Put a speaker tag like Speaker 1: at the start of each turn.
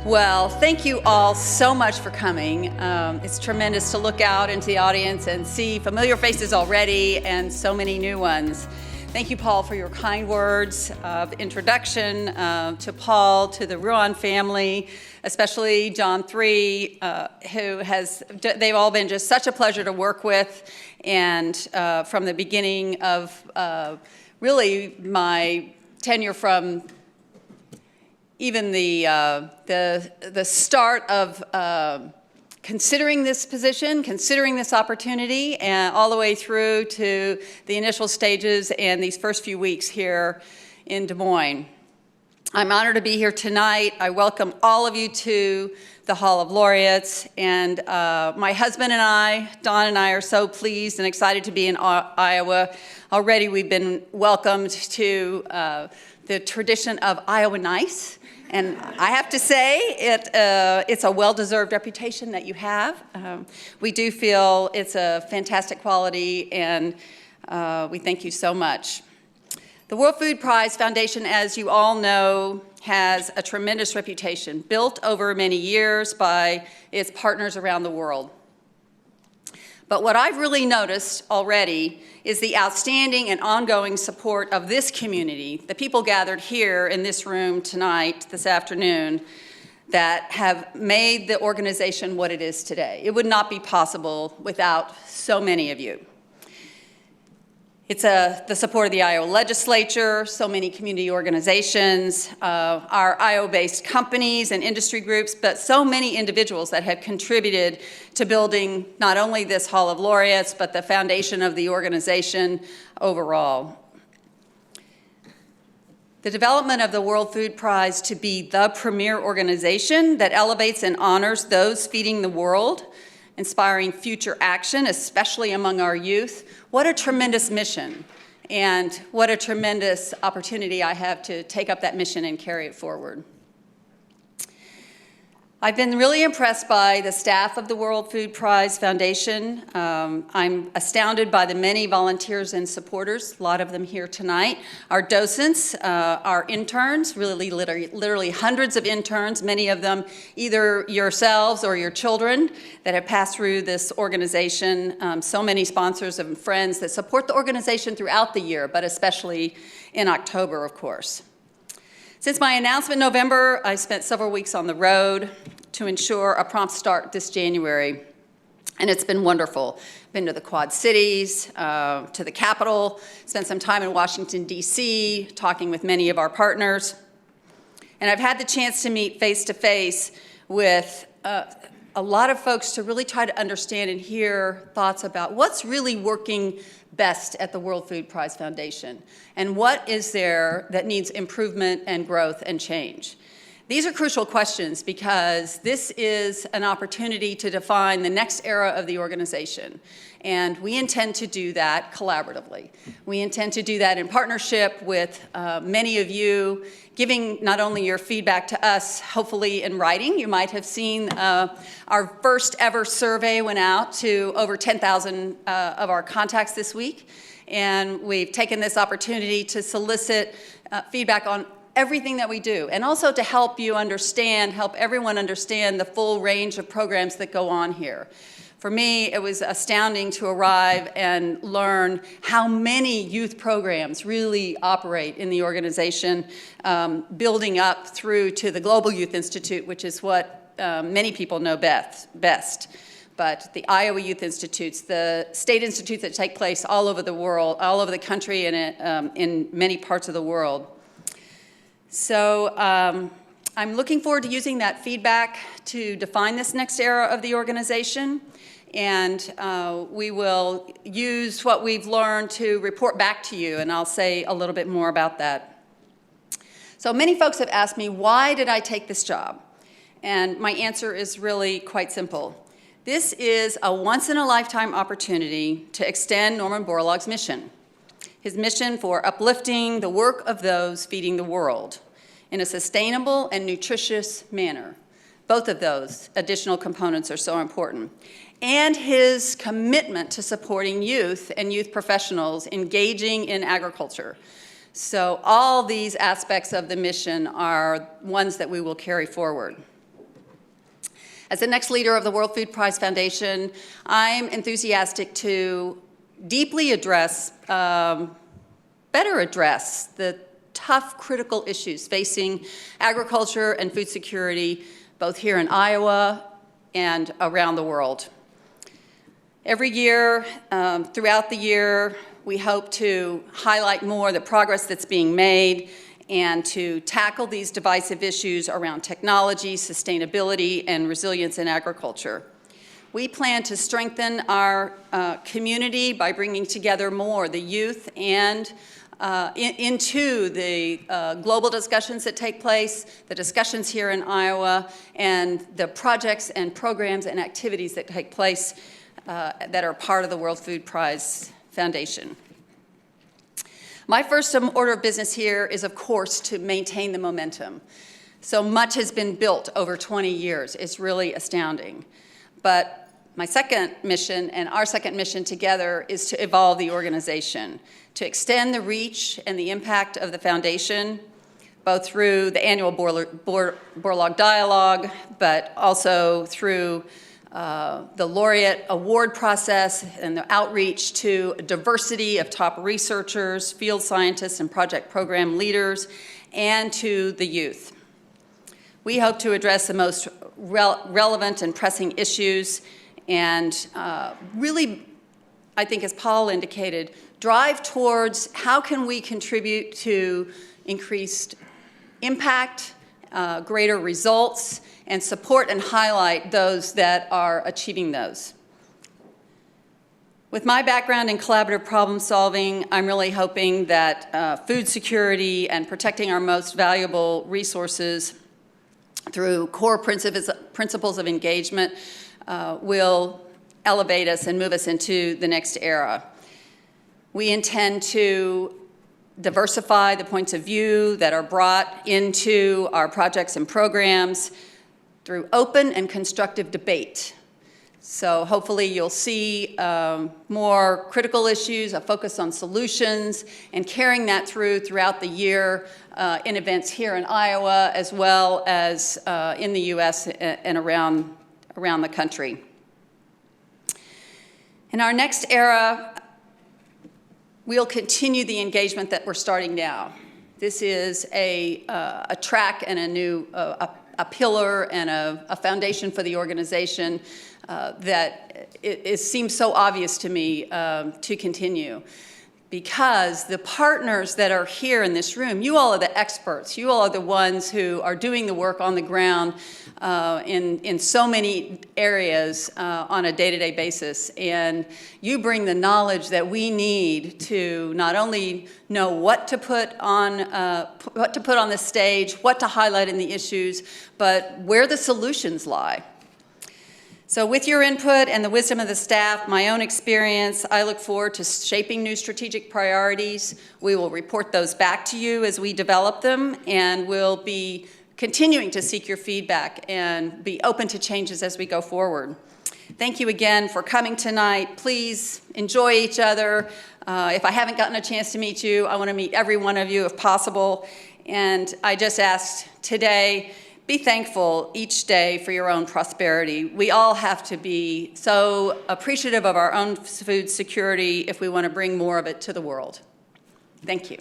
Speaker 1: Well, thank you all so much for coming. It's tremendous to look out into the audience and see familiar faces already and so many new ones. Thank you, Paul, for your kind words of introduction to Paul, to the Ruan family, especially John 3, they've all been just such a pleasure to work with. And from the beginning of really my tenure, from even the start of considering this position, considering this opportunity, and all the way through to the initial stages and these first few weeks here in Des Moines. I'm honored to be here tonight. I welcome all of you to the Hall of Laureates, and my husband and I, Don and I, are so pleased and excited to be in Iowa. Already we've been welcomed to the tradition of Iowa Nice. And I have to say, it's a well-deserved reputation that you have. We do feel it's a fantastic quality, and we thank you so much. The World Food Prize Foundation, as you all know, has a tremendous reputation, built over many years by its partners around the world. But what I've really noticed already is the outstanding and ongoing support of this community, the people gathered here in this room tonight, this afternoon, that have made the organization what it is today. It would not be possible without so many of you. It's the support of the Iowa legislature, so many community organizations, our Iowa-based companies and industry groups, but so many individuals that have contributed to building not only this Hall of Laureates, but the foundation of the organization overall. The development of the World Food Prize to be the premier organization that elevates and honors those feeding the world, inspiring future action, especially among our youth. What a tremendous mission, and what a tremendous opportunity I have to take up that mission and carry it forward. I've been really impressed by the staff of the World Food Prize Foundation. I'm astounded by the many volunteers and supporters, a lot of them here tonight. Our docents, our interns, really literally hundreds of interns, many of them either yourselves or your children that have passed through this organization. So many sponsors and friends that support the organization throughout the year, but especially in October, of course. Since my announcement in November, I spent several weeks on the road to ensure a prompt start this January, and it's been wonderful. Been to the Quad Cities, to the Capitol, spent some time in Washington, D.C., talking with many of our partners, and I've had the chance to meet face-to-face with a lot of folks to really try to understand and hear thoughts about what's really working best at the World Food Prize Foundation, and what is there that needs improvement and growth and change. These are crucial questions because this is an opportunity to define the next era of the organization, and we intend to do that collaboratively. We intend to do that in partnership with many of you, giving not only your feedback to us, hopefully in writing. You might have seen our first ever survey went out to over 10,000 of our contacts this week, and we've taken this opportunity to solicit feedback on everything that we do, and also to help you understand, help everyone understand the full range of programs that go on here. For me, it was astounding to arrive and learn how many youth programs really operate in the organization, building up through to the Global Youth Institute, which is what many people know best. But the Iowa Youth Institutes, the state institutes that take place all over the world, all over the country, and in many parts of the world. So I'm looking forward to using that feedback to define this next era of the organization, and we will use what we've learned to report back to you, and I'll say a little bit more about that. So many folks have asked me, why did I take this job? And my answer is really quite simple. This is a once-in-a-lifetime opportunity to extend Norman Borlaug's mission. His mission for uplifting the work of those feeding the world in a sustainable and nutritious manner. Both of those additional components are so important. And his commitment to supporting youth and youth professionals engaging in agriculture. So all these aspects of the mission are ones that we will carry forward. As the next leader of the World Food Prize Foundation, I'm enthusiastic to deeply address, better address the tough, critical issues facing agriculture and food security, both here in Iowa and around the world. Every year, throughout the year, we hope to highlight more the progress that's being made and to tackle these divisive issues around technology, sustainability, and resilience in agriculture. We plan to strengthen our community by bringing together more the youth and into the global discussions that take place, the discussions here in Iowa, and the projects and programs and activities that take place that are part of the World Food Prize Foundation. My first order of business here is, of course, to maintain the momentum. So much has been built over 20 years. It's really astounding. But my second mission and our second mission together is to evolve the organization, to extend the reach and the impact of the foundation, both through the annual Borlaug Dialogue, but also through the laureate award process and the outreach to a diversity of top researchers, field scientists, and project program leaders, and to the youth. We hope to address the most relevant and pressing issues and really, I think as Paul indicated, drive towards how can we contribute to increased impact, greater results, and support and highlight those that are achieving those. With my background in collaborative problem solving, I'm really hoping that food security and protecting our most valuable resources through core principles of engagement will elevate us and move us into the next era. We intend to diversify the points of view that are brought into our projects and programs through open and constructive debate. So hopefully you'll see more critical issues, a focus on solutions, and carrying that throughout the year in events here in Iowa, as well as in the US and around the country. In our next era, we'll continue the engagement that we're starting now. This is a track and a pillar and a foundation for the organization that it seems so obvious to me to continue. Because the partners that are here in this room, you all are the experts. You all are the ones who are doing the work on the ground in so many areas on a day-to-day basis. And you bring the knowledge that we need to not only know what to put on the stage, what to highlight in the issues, but where the solutions lie. So with your input and the wisdom of the staff, my own experience, I look forward to shaping new strategic priorities. We will report those back to you as we develop them, and we'll be continuing to seek your feedback and be open to changes as we go forward. Thank you again for coming tonight. Please enjoy each other. If I haven't gotten a chance to meet you, I want to meet every one of you if possible. And I just asked today, be thankful each day for your own prosperity. We all have to be so appreciative of our own food security if we want to bring more of it to the world. Thank you.